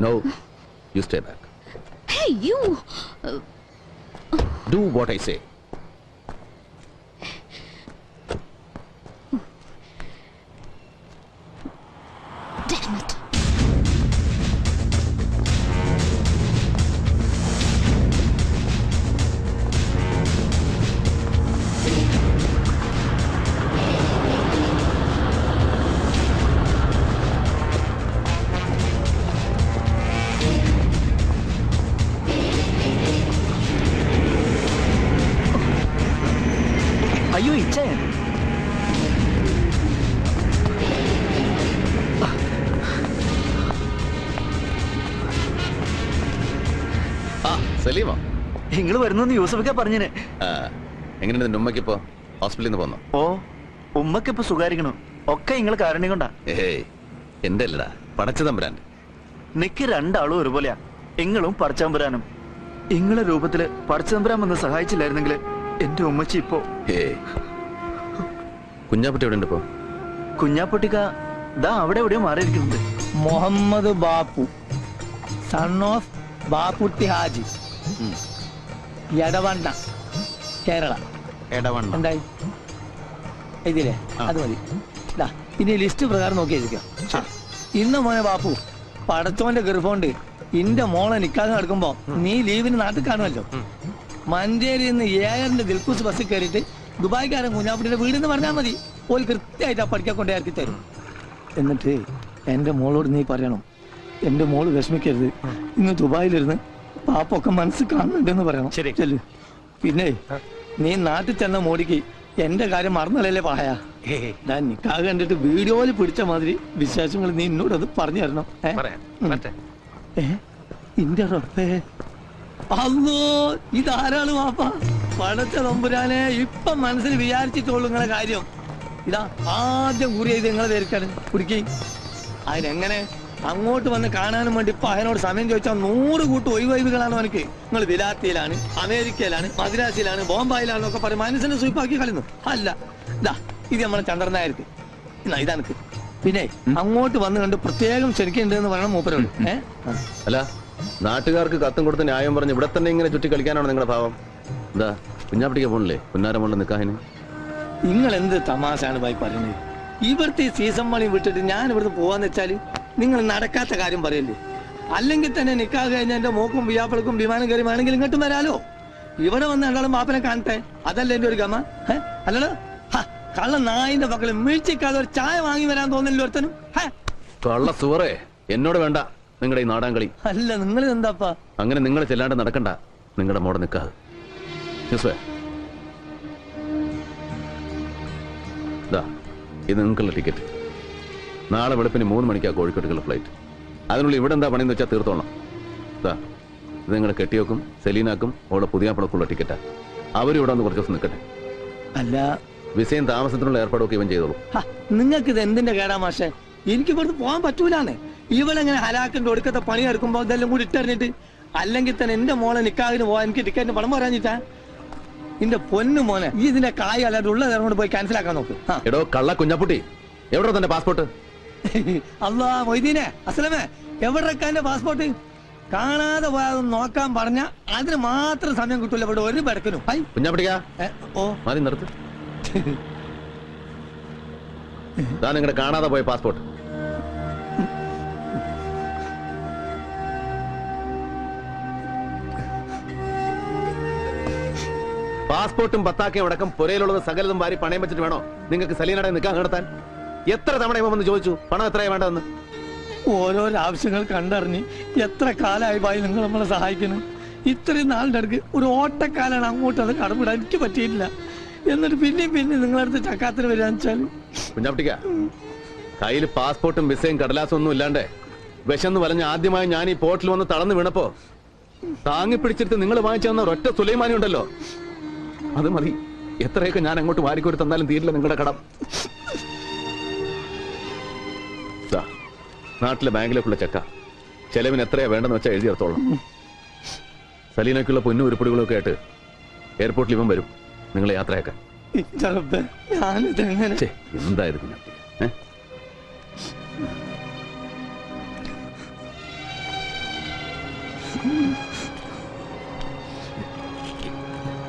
No, you stay back. Hey, you! Do what I say. Damn it! അയ്യോ ഇച്ചേ സലീമോ നിങ്ങൾ വരുന്നെന്ന് യൂസഫൊക്കെ പറഞ്ഞിന്. എങ്ങനെയുണ്ട് നിന്റെ ഉമ്മയ്ക്കിപ്പോ ഹോസ്പിറ്റലിൽ നിന്ന് പോന്നോ? ഓ ഉമ്മക്കിപ്പോ സുഖാരിക്കണു. ഒക്കെ നിങ്ങൾ കാരണം കൊണ്ടാ. ഏയ് എന്റെ അല്ലടാ, പടച്ചതമ്പുരാൻ. നിക്ക് രണ്ടാളും ഒരുപോലെയാ. ഇങ്ങളും പടച്ചതമ്പുരാനും. ഇങ്ങളെ രൂപത്തില് പടച്ചതമ്പുരാൻ വന്ന് സഹായിച്ചില്ലായിരുന്നെങ്കിൽ എന്റെ ഉമ്മച്ചി ഇപ്പോ. ഏയ് കുഞ്ഞാപ്പുട്ടി എവിടെ ഉണ്ട് ഇപ്പോ? കുഞ്ഞാപ്പൊട്ടിക്ക ദാ അവിടെ എവിടെയോ മാറിയിരിക്കുന്നുണ്ട്. Muhammad Bappu, son of Bapputty Haji, Edavanna, Kerala. എന്തായി ഇതില്ലേ? അത് മതി. ഇനി ലിസ്റ്റ് പ്രകാരം നോക്കി എഴുതിക്കാം. ഇന്ന് മോനെ ബാപ്പു, പടച്ചോന്റെ ഗർഭമുണ്ട് ഇന്റെ മോളെ നിക്കാതെ നടക്കുമ്പോ നീ ലീവിന് നാട്ടിൽ കാണുമല്ലോ. മഞ്ചേരിയിൽ നിന്ന് ഏഴറിന്റെ ദിൽക്കൂസ് ബസ്സിൽ കയറിയിട്ട് ദുബായ്ക്കാരൻ കുഞ്ഞാപ്പുട്ടിയുടെ വീടെന്ന് പറഞ്ഞാൽ മതി. ഓല് കൃത്യമായിട്ട് ആ പഠിക്കാൻ കൊണ്ടേ ഇറക്കി തരും. എന്നിട്ട് എന്റെ മോളോട് നീ പറയണം, എന്റെ മോള് വിഷമിക്കരുത്, ഇന്ന് ദുബായിലിരുന്ന് പാപ്പൊക്കെ മനസ്സ് കാണുന്നുണ്ടെന്ന് പറയണം. ചെല്ലു. പിന്നെ നീ നാട്ടിൽ ചെന്ന മോടിക്ക് എന്റെ കാര്യം മറന്നല്ലേ പായ. ഞാൻ നിക്കാഹ് കണ്ടിട്ട് വീഡിയോയിൽ പിടിച്ച മാതിരി വിശേഷങ്ങൾ നീ എന്നോടത് പറഞ്ഞു തരണം. ഇന്റെ റബ്ബേ, അല്ലോ ഇതാരാള് വാപ്പ? പടച്ച തമ്പുരാനെ, ഇപ്പൊ മനസ്സിൽ വിചാരിച്ചിട്ടുള്ളൂ നിങ്ങളെ കാര്യം. ഇതാ ആദ്യം കുറി ചെയ്ത് നിങ്ങളെ പേരിക്കാണ് കുടിക്കി. അതിനെങ്ങനെ അങ്ങോട്ട് വന്ന് കാണാനും വേണ്ടി ഇപ്പൊ അതിനോട് സമയം ചോദിച്ചാൽ 100 കൂട്ട് ഒഴിവൊഴിവുകളാണ് എനിക്ക്. നിങ്ങൾ വിലാത്തിയിലാണ്, അമേരിക്കയിലാണ്, മദ്രാസിലാണ്, ബോംബായിലാണെന്നൊക്കെ പറയും. മനസ്സിനെ സ്വീപ്പാക്കി കളയുന്നു. അല്ല ഇതാ ഇത് നമ്മളെ ചന്ദ്രനായർക്ക് ഇതാനക്ക്. പിന്നെ അങ്ങോട്ട് വന്ന് കണ്ട് പ്രത്യേകം ക്ഷണിക്കുന്നുണ്ടെന്ന് പറയണം മൂപ്പരോട്. അല്ല, നാട്ടുകാർക്ക് കത്തും കൊടുത്ത് ന്യായം പറഞ്ഞ് ഇവിടെ തന്നെ ഇങ്ങനെ ചുറ്റി കളിക്കാനാണ് നിങ്ങളുടെ ഭാവം? എന്താ കുഞ്ഞാപ്പിടിക്കാൻ പോണില്ലേ പുന്നാരം പോണില്ല നിക്കാഹിന്? നിങ്ങൾ എന്ത് തമാശാണ് ഭായി പറയുന്നത്? ഇവിടുത്തെ സീസൺ മണി വിട്ടിട്ട് ഞാൻ ഇവിടുന്ന് പോവാന്ന് വെച്ചാല് നിങ്ങൾ നടക്കാത്ത കാര്യം പറയല്ലേ? അല്ലെങ്കിൽ തന്നെ നിക്കാഹ് കഴിഞ്ഞ എന്റെ മോക്കും വിയാപ്പിളക്കും വിമാനം കയറി വേണമെങ്കിൽ ഇങ്ങോട്ടും വരാലോ. ഇവിടെ വന്ന് രണ്ടാളും മാപ്പനെ കാണട്ടെ, അതല്ലേ എന്റെ ഒരു ഗമ. അല്ലല്ലോ കള്ള നായിന്റെ മക്കള് വീഴ്ചക്കാതെ ഒരു ചായ വാങ്ങി വരാൻ തോന്നില്ല ഒരുത്തനും. കള്ള സുവറേ, എന്നോട് വേണ്ട നിങ്ങളുടെ ഈ നാടാങ്കളി. അല്ല നിങ്ങൾ എന്താപ്പാ അങ്ങനെ നിങ്ങൾ ചെല്ലാണ്ട് നടക്കണ്ട നിങ്ങളുടെ മോടെ നിക്കാഹ്. ഇത് നിങ്ങൾക്കുള്ള ടിക്കറ്റ്. നാളെ വെളുപ്പിന് 3 മണിക്കാ കോഴിക്കോട്ടുള്ള ഫ്ലൈറ്റ്. അതിനുള്ളിൽ ഇവിടെ എന്താ പണിയെന്ന് വെച്ചാൽ തീർത്തോണം. ഇത് നിങ്ങളുടെ കെട്ടിയോക്കും സെലീനാക്കും അവളുടെ പുതിയാപ്പളക്കുള്ള ടിക്കറ്റാ. അവരും ഇവിടെ വന്ന് കുറച്ച് ദിവസം നിൽക്കട്ടെ. അല്ല വിസയും താമസത്തിനുള്ള ഏർപ്പാടൊക്കെ ഇവൻ ചെയ്തോളൂ. നിങ്ങൾക്ക് ഇത് എന്തിന്റെ കേടാ മാഷെ? എനിക്ക് ഇവിടുന്ന് പോകാൻ പറ്റൂലാന്നേ. ഇവളെങ്ങനെ ഹലാക്കിന്റെ ഒടുക്കത്തെ പണി എടുക്കുമ്പോ ഇതെല്ലാം കൂടി ഇട്ടെറിഞ്ഞിട്ട്. അല്ലെങ്കിൽ തന്നെ എന്റെ മോളെ നിക്കാഹിന് പോവാൻ എനിക്ക് ടിക്കറ്റിന് പണം പറയാഞ്ഞിട്ടാ. എന്റെ പൊന്നു മോനെ, ഈ ഇതിന്റെ കായ് അല്ലാതെ ഉള്ളത് കൊണ്ട് പോയി ക്യാൻസൽ ആക്കാൻ നോക്ക്. എടോ കള്ള കുഞ്ഞാപ്പുട്ടി, എവിടെ തന്നെ പാസ്പോർട്ട്? അല്ലാ മൊയ്തീനെ, അസ്ലമേ, എവിടെക്കാന്റെ പാസ്പോർട്ട്? കാണാതെ പോയാൽ നോക്കാൻ പറഞ്ഞ അതിന് മാത്രം സമയം കിട്ടൂല ഇവിടെ ഒരു ബെടക്കിനും. കുഞ്ഞാപ്പിടിക്കാ, ഓ മതി നിർത്ത്. നിങ്ങളുടെ കാണാതെ പോയ പാസ്പോർട്ട്. പാസ്പോർട്ടും പത്താക്കയും അടക്കം പുരയിലുള്ളത് സകലതും വാരി പണയം വെച്ചിട്ട് വേണോ നിങ്ങൾക്ക് സലീനയുടെ നിക്കാഹ് നടത്താൻ? എത്ര തവണ ഇവ വന്ന് ചോദിച്ചു പണം എത്രയാ വേണ്ടതെന്ന്? ഓരോരോ ആവശ്യങ്ങൾ കണ്ടറിഞ്ഞ് എത്ര കാലമായി ഭായി നിങ്ങൾ നമ്മളെ സഹായിക്കുന്നു. ഇത്രയും നാളിന്റെ അടുക്ക് ഒരു ഓട്ടക്കാലാണ് അങ്ങോട്ട് അത് കടമിടാൻ എനിക്ക് പറ്റിയിട്ടില്ല. എന്നിട്ട് പിന്നെയും നിങ്ങളടുത്ത് ചക്കാത്തിന് വരികയെന്ന് വെച്ചാല് കുഞ്ഞാപ്പിട്ടിക്ക, കയ്യിൽ പാസ്പോർട്ടും വിസയും കടലാസും ഒന്നും ഇല്ലാണ്ടേ വിശന്ന് വലഞ്ഞ് ആദ്യമായി ഞാൻ ഈ പോർട്ടിൽ വന്ന് തളർന്നു വീണപ്പോ താങ്ങി പിടിച്ചിട്ട് നിങ്ങൾ വാങ്ങിച്ചു തന്ന ഒരൊറ്റ സുലൈമാനി ഉണ്ടല്ലോ, അത് മതി. എത്രയൊക്കെ ഞാൻ അങ്ങോട്ട് വാരിക്കോരി തന്നാലും തീരില്ല നിങ്ങളുടെ കടം. നാട്ടിലെ ബാങ്കിലേക്കുള്ള ചെക്ക, ചെലവിന് എത്രയാ വേണ്ടെന്ന് വെച്ചാൽ എഴുതി എടുത്തോളാം. സലീനയ്ക്കുള്ള പൊന്നും ഉരുപ്പടികളൊക്കെ ആയിട്ട് എയർപോർട്ടിൽ ഇവൻ വരും നിങ്ങളെ യാത്രയാക്കാൻ. എന്തായിരുന്നു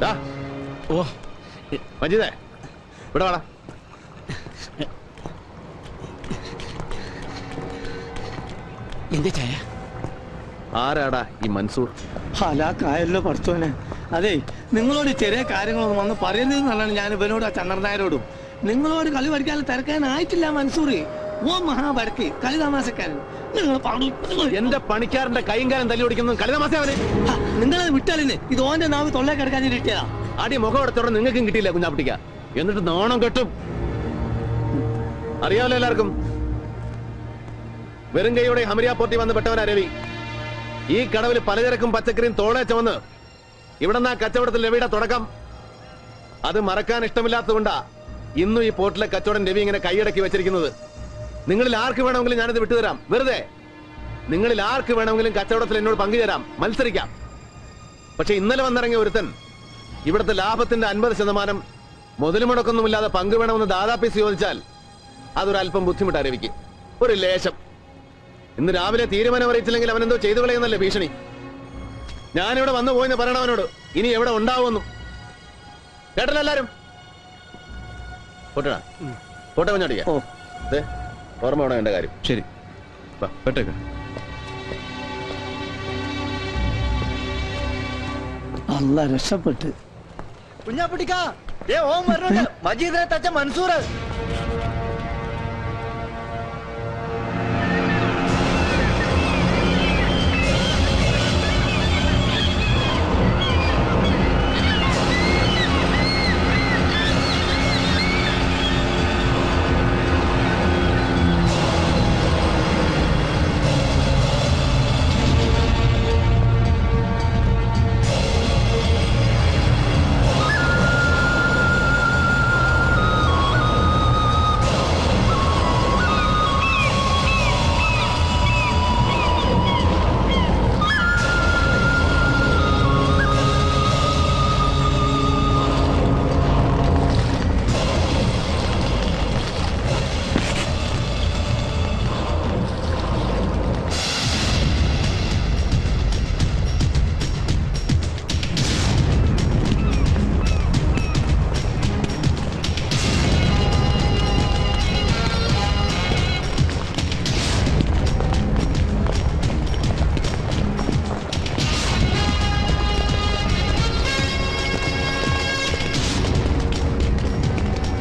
ദാ, ഓ മജീദേ ഇവിടെ വാടാ. എന്റെ ചായ ആരാടാ ഈ മൻസൂർ? ഹലാക്കായല്ലോ പഠിച്ചോനെ. അതെ, നിങ്ങളോട് ചെറിയ കാര്യങ്ങളൊന്നും വന്ന് പറയുന്നതെന്നാണ് ഞാൻ ഇവനോട് ആ ചന്ദ്രനായരോടും. നിങ്ങളോട് കളി പഠിക്കാൻ തിരക്കാനായിട്ടില്ല മൻസൂർ. ഓ മഹാബരക്ക് കളി തമാശക്കാരൻ. നിങ്ങൾ പാടൂ. എന്റെ പണിക്കാരന്റെ കൈയും കാലം തല്ലി ഓടിക്കുന്നത് കളിതമാശ അവന്. നിങ്ങളത് വിട്ടാലിന് ഇത് ഓന്റെ നാവ് തൊള്ളേ കിടക്കാൻ കിട്ടിയതാ. ആടി മുഖം എടുത്തോടെ നിങ്ങൾക്കും കിട്ടിയില്ല കുഞ്ഞാപ്പിട്ടിക്ക. എന്നിട്ട് നാണം കെട്ടും. അറിയാമല്ലോ എല്ലാവർക്കും, വെറും കൈയോടെ ഹമരിയ പോർട്ടി വന്ന് പെട്ടവനാ രവി. ഈ കടവിൽ പലചരക്കും പച്ചക്കറിയും തോളെ ചുമന്ന് ഇവിടെ നിന്നാ കച്ചവടത്തിൽ രവിയുടെ തുടക്കം. അത് മറക്കാൻ ഇഷ്ടമില്ലാത്തതുകൊണ്ടാ ഇന്നും ഈ പോർട്ടിലെ കച്ചവടം രവി ഇങ്ങനെ കൈയടക്കി വെച്ചിരിക്കുന്നത്. നിങ്ങളിൽ ആർക്ക് വേണമെങ്കിലും ഞാനിത് വിട്ടുതരാം. വെറുതെ നിങ്ങളിൽ ആർക്ക് വേണമെങ്കിലും കച്ചവടത്തിൽ എന്നോട് പങ്കുചേരാം, മത്സരിക്കാം. പക്ഷെ ഇന്നലെ വന്നിറങ്ങിയ ഒരുത്തൻ ഇവിടുത്തെ ലാഭത്തിന്റെ 50% മുതൽ മുടക്കൊന്നുമില്ലാതെ പങ്കുവേണമെന്ന് ദാദാപ്പീസ് ചോദിച്ചാൽ അതൊരല്പം ബുദ്ധിമുട്ടാ രവിക്ക്. ഒരു ലേശം. ഇന്ന് രാവിലെ തീരുമാനം അറിയിച്ചില്ലെങ്കിൽ അവനെന്തോ ചെയ്തു കളയുന്നല്ലേ ഭീഷണി. ഞാനിവിടെ വന്നു പോയെന്ന് പറയണവനോട് ഇനി എവിടെ ഉണ്ടാവുമെന്നു. കേട്ടല്ലോ എല്ലാരും? പോട്ടടാ, പോട്ടെ കുഞ്ഞാടിക്ക. ഓ ഓർമ്മ വേണം എന്റെ കാര്യം. ശരി, പെട്ടേക്ക. അല്ല രക്ഷപ്പെട്ട്. കുഞ്ഞാപ്പിട്ടിക്കാ, ഓം വരുന്നുണ്ട്. മജീദിനെ തച്ച മൻസൂർ.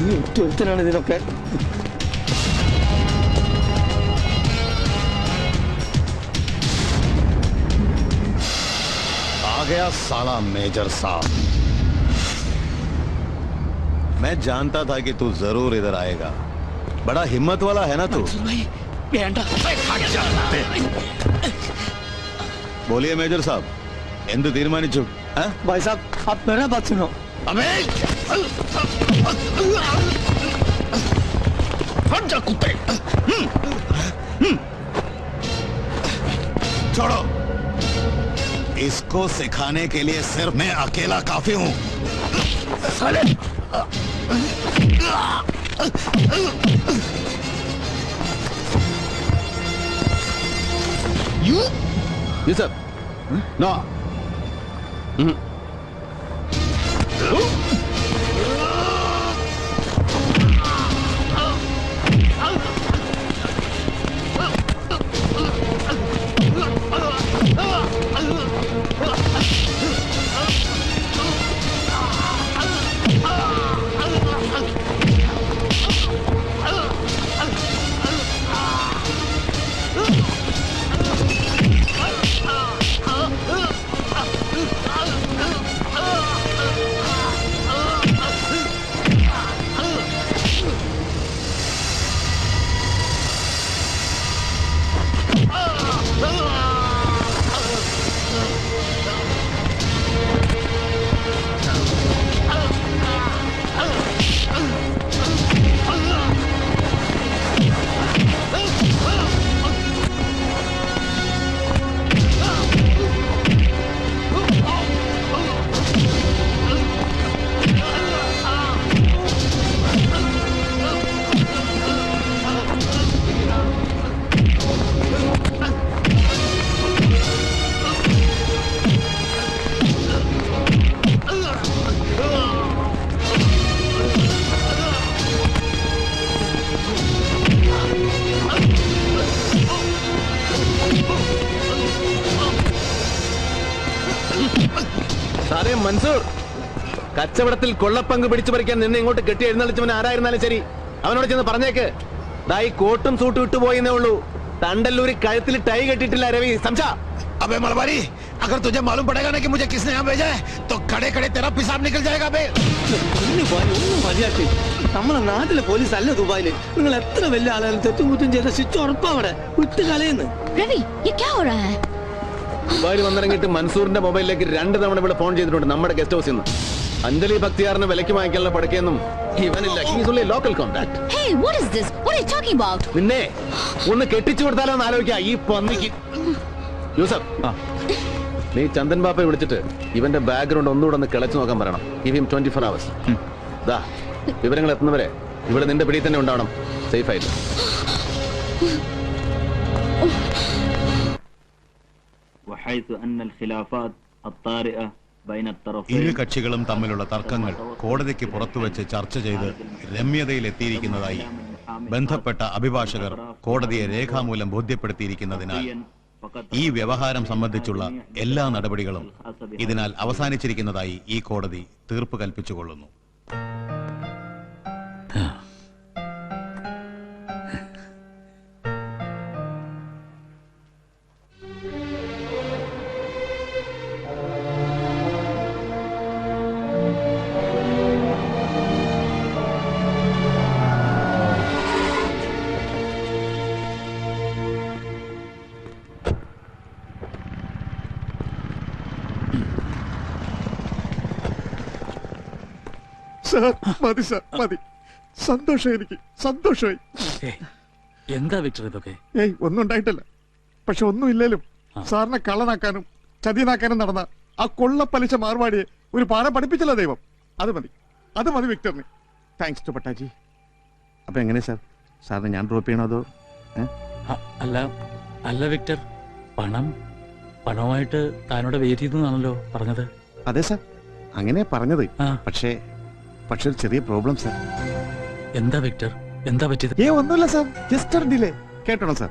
ഈ ഒറ്റൊരുത്തനാണ് ഇതിനൊക്കെ. आ गया साला मेजर साहब। मैं जानता था कि तू जरूर इधर आएगा। बड़ा हिम्मत वाला है ना तू? വേണ്ട. बोलिए मेजर साहब, എന്ത് തീരുമാനിച്ചു? भाई साहब आप मेरा बात सुनो. अबे हट जा कुत्ते। छोड़ो, इसको सिखाने के लिए सिर्फ मैं अकेला काफी हूं। साले യൂസഫ്, നോ. സാറേ മൻസൂർ, കച്ചവടത്തിൽ കൊള്ളപ്പങ്ക് പിടിച്ചു പറിക്കാൻ നിന്നെ ഇങ്ങോട്ട് കെട്ടി എഴുന്നള്ളിച്ചവൻ ആരായിരുന്നാലും ശരി, അവനോട് ചെന്ന് പറഞ്ഞേക്ക് ദാ ഈ കോട്ടും സൂട്ടും ഇട്ടുപോയെന്നേ ഉള്ളൂ. തണ്ടല്ലൂരി കഴുത്തിൽ ടൈ കെട്ടിട്ടില്ല രവി, സംശാ. अबे मलबारी, अगर तुझे मालूम पड़ेगा ना कि मुझे किसने यहाँ भेजा है तो खड़े खड़े तेरा पेशाब निकल जाएगा बे। ഒന്നും മതിയാക്കി. നമ്മളെ നാട്ടിലെ പോലീസ് അല്ല ദുബായില്. നിങ്ങൾ എത്ര വലിയ ആളായാലും തെറ്റും കുറ്റും ചെയ്ത ശിക്ഷ ഉറപ്പാ അവിടെ. വിട്ട് കളയുന്നു. रवि ये क्या हो रहा है? ദുബായിൽ വന്നിറങ്ങിയിട്ട് മൻസൂറിന്റെ മൊബൈലിലേക്ക് 2 തവണ ഇവിടെ ഫോൺ ചെയ്തിട്ടുണ്ട് നമ്മുടെ ഗസ്റ്റ് ഹൗസിൽ നിന്ന്. അഞ്ജലി ഭക്തിയാറിന് വിലക്ക് വാങ്ങിക്കാനുള്ള പടക്കെയൊന്നും ഇവനില്ല. He's only local contact. Hey, what is this? What are you talking about? നിന്നെ ഒന്ന് കെട്ടിച്ചു കൊടുത്താലോ എന്ന് ആലോചിക്കാം ഈ പന്നിക്ക്. യൂസഫ്, നീ ചന്ദൻ ബാപ്പയെ വിളിച്ചിട്ട് ഇവന്റെ ബാക്ക്ഗ്രൗണ്ട് ഒന്നുകൂടെ ഒന്ന് കിളച്ചു നോക്കാൻ പറയണം. Give him 24 hours. ദാ വിവരങ്ങൾ എത്തുന്നവരെ ഇവിടെ നിന്റെ പിടിയിൽ തന്നെ ഉണ്ടാവണം, സേഫ് ആയിട്ട്. وحيث أن الخلافات الطارئة بين الطرفين ഇരു കക്ഷികളും തമ്മിലുള്ള തർക്കങ്ങൾ കോടതിക്ക് പുറത്തുവച്ച് ചർച്ച ചെയ്ത് രമ്യതയിലെത്തിയിരിക്കുന്നതായി ബന്ധപ്പെട്ട അഭിഭാഷകർ കോടതിയെ രേഖാമൂലം ബോധ്യപ്പെടുത്തിയിരിക്കുന്നതിനാൽ ഈ വ്യവഹാരം സംബന്ധിച്ചുള്ള എല്ലാ നടപടികളും ഇതിനാൽ അവസാനിച്ചിരിക്കുന്നതായി ഈ കോടതി തീർപ്പ് കൽപ്പിച്ചുകൊള്ളുന്നു. സാർ മതി, സാർ മതി. സന്തോഷം, എനിക്ക് സന്തോഷമായി. എന്താ വിക്ടർ ഇതൊക്കെ? ഏയ് ഒന്നും ഉണ്ടായിട്ടില്ല. പക്ഷെ ഒന്നുമില്ലേലും സാറിനെ കള്ളനാക്കാനും ചതിനാക്കാനും നടന്ന ആ കൊള്ളപ്പലിശ മാർവാടിയെ ഒരു പാഠം പഠിപ്പിച്ചല്ലോ ദൈവം. അത് മതി, അത് മതി വിക്ടറിന്. Thanks to പട്ടാജി. അപ്പൊ എങ്ങനെ സാർ, സാറിനെ ഞാൻ ഡ്രോപ്പ് ചെയ്യണോ അതോ? അല്ല അല്ല വിക്ടർ, പണമായിട്ട് താനോട് വെയിറ്റ് ചെയ്തെന്നാണല്ലോ പറഞ്ഞത്. അതെ സാർ, അങ്ങനെ പറഞ്ഞത്. ആ. പക്ഷേ ഒരു ചെറിയ പ്രോബ്ലം സാർ. എന്താ വിക്ടർ, എന്താ പറ്റിയത്? ഒന്നുമില്ല സാർ, ജസ്റ്റ് ഒരു ഡിലേ. കേട്ടോ സാർ,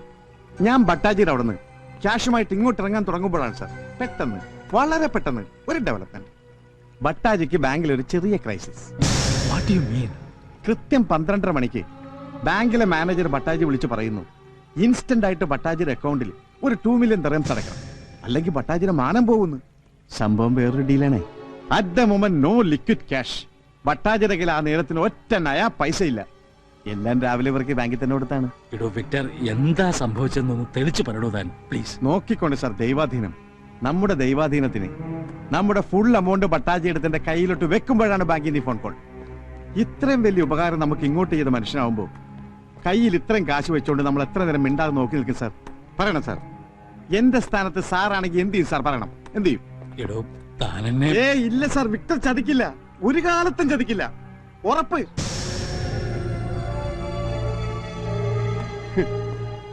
ഞാൻ ബട്ടാജിയുടെ അവിടെ നിന്ന് ക്യാഷുമായിട്ട് ഇങ്ങോട്ട് ഇറങ്ങാൻ തുടങ്ങുമ്പോഴാണ് സാർ പെട്ടെന്ന്, വളരെ പെട്ടെന്ന് ഒരു ഡെവലപ്മെന്റ്. ബട്ടാജിക്ക് ബാങ്കിൽ ഒരു ചെറിയ ക്രൈസിസ്. What you mean? കൃത്യം 12:30 മണിക്ക് ബാങ്കിലെ മാനേജർ ബട്ടാജി വിളിച്ചു പറയുന്നു, ഇൻസ്റ്റന്റ് ആയിട്ട് ബട്ടാജിയുടെ അക്കൗണ്ടിൽ ഒരു 2 മില്യൺ ദിർഹംസ് അടക്കണം, അല്ലെങ്കിൽ ബട്ടാജിയുടെ മാനം പോകുന്നു. സംഭവം വേറൊരു ഡീലാണേ. At the moment no liquid cash. ബട്ടാജിയുടെ കയ്യിൽ ആ നേരത്തിന് ഒറ്റ നയാ പൈസ ഇല്ല. എല്ലാം രാവിലെ ഇവർക്ക് ബാങ്കിൽ തന്നെ കൊടുത്താണ്. ഇടോ വിക്ടർ, എന്താ സംഭവിച്ചെന്നൊന്ന് തെളിച്ചു പറയണോ താൻ പ്ലീസ്. നോക്കിക്കൊണ്ട് സാർ, ദൈവാധീനം. നമ്മുടെ ദൈവാധീനത്തിന് നമ്മുടെ ഫുൾ എമൗണ്ട് ബട്ടാജി എടുത്തിന്റെ കയ്യിലോട്ട് വെക്കുമ്പോഴാണ് ബാങ്കിന്റെ ഫോൺ കോൾ. ഇത്രയും വലിയ ഉപകാരം നമുക്ക് ഇങ്ങോട്ട് ചെയ്ത മനുഷ്യനാവുമ്പോ കയ്യിൽ ഇത്രയും കാശ് വെച്ചുകൊണ്ട് നമ്മൾ എത്ര നേരം മിണ്ടാതെ നോക്കി നിൽക്കും സാർ? പറയണം സാർ. എന്റെ സ്ഥാനത്ത് സാറാണെങ്കിൽ എന്ത് ചെയ്യും സാർ? പറയണം, എന്ത് ചെയ്യും? ഇടോ താനെന്നെ. ഇല്ല സാർ, വിക്ടർ ചതിക്കില്ല, ഒരു കാലത്തും ചതിക്കില്ല, ഉറപ്പ്.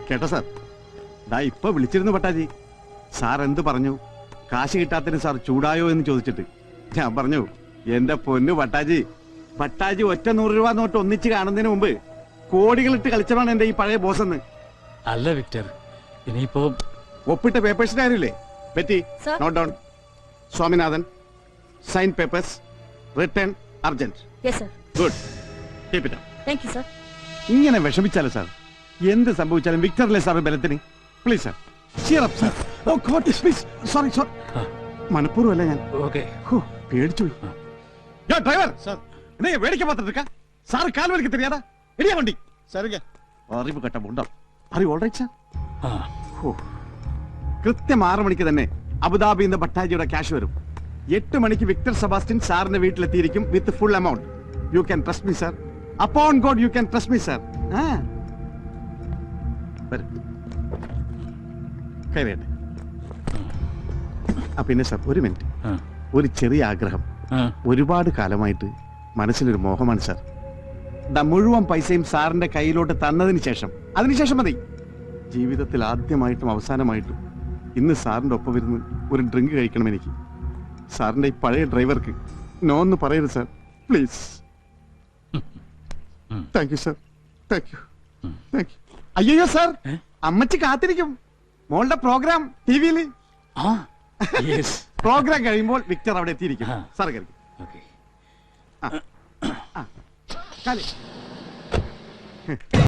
കേട്ടോ സാർ, ദാ ഇപ്പൊ വിളിച്ചിരുന്നു ബട്ടാജി. സാർ എന്ത് പറഞ്ഞു? കാശ് കിട്ടാത്തതിന് സാർ ചൂടായോ എന്ന് ചോദിച്ചിട്ട് ഞാൻ പറഞ്ഞു, എന്റെ പൊന്നു ബട്ടാജി ഒറ്റ 100 രൂപ നോട്ട് ഒന്നിച്ച് കാണുന്നതിന് മുമ്പ് കോടികളിട്ട് കളിച്ചതാണ് എന്റെ ഈ പഴയ ബോസ് എന്ന്. അല്ല വിക്ടർ, ഇനിയിപ്പോ ഒപ്പിട്ട പേപ്പേഴ്സിന്റെ കാര്യമില്ലേ? Petty note down. Swaminathan, sign papers, return urgent. Good, keep it up. Thank you, sir. ഇങ്ങനെ വിഷമിച്ചാലോ സാർ? എന്ത് സംഭവിച്ചാലും വിക്ടറിലെ സാർ ബലത്തിന്. Please sir, cheer up sir. Oh God please, sorry sorry, മനഃപൂർവ്വമല്ല ഞാൻ. ഓക്കെ. പേടിച്ചു പോയി. യോ ഡ്രൈവർ സാർ, നീ വേടിക്കാൻ പാത്തിട്ട് സാർ കാൽ വലിക്ക് தெரியாதா? ഇടിയാ വണ്ടി. சரிங்க. അറിവ് കേട്ട മുണ്ടോ. Are you all right sir? കൃത്യം 6 മണിക്ക് തന്നെ അബുദാബിയിൽ നിന്ന് ബട്ടാജിയുടെ ക്യാഷ് വരും. 8 മണിക്ക് വിക്ടർ സെബാസ്റ്റ്യൻ സാറിന്റെ വീട്ടിലെത്തിയിരിക്കും with full amount. You can trust me sir. Upon God you can trust me sir. കയറിയട്ടെ. പിന്നെ സാർ ഒരു മിനിറ്റ്, ഒരു ചെറിയ ആഗ്രഹം. ഒരുപാട് കാലമായിട്ട് മനസ്സിലൊരു മോഹമാണ് സാർ. മുഴുവൻ പൈസയും സാറിന്റെ കയ്യിലോട്ട് തന്നതിന് ശേഷം, അതിനുശേഷം മതി, ജീവിതത്തിൽ ആദ്യമായിട്ടും അവസാനമായിട്ടും ഇന്ന് സാറിന്റെ ഒപ്പം വരുന്ന ഒരു ഡ്രിങ്ക് കഴിക്കണം എനിക്ക്. സാറിന്റെ ഈ പഴയ ഡ്രൈവർക്ക് നോ എന്ന് പറയരുത് sir, please. Thank you sir, thank you. അയ്യോ സാർ, അമ്മച്ചി കാത്തിരിക്കും. മോളുടെ പ്രോഗ്രാം ടിവിയില് ആ യെസ് പ്രോഗ്രാം കഴിയുമ്പോൾ വിക്ടർ അവിടെ എത്തിയിരിക്കും ആ. സാർ കഴിക്കും ഓക്കെ കാലി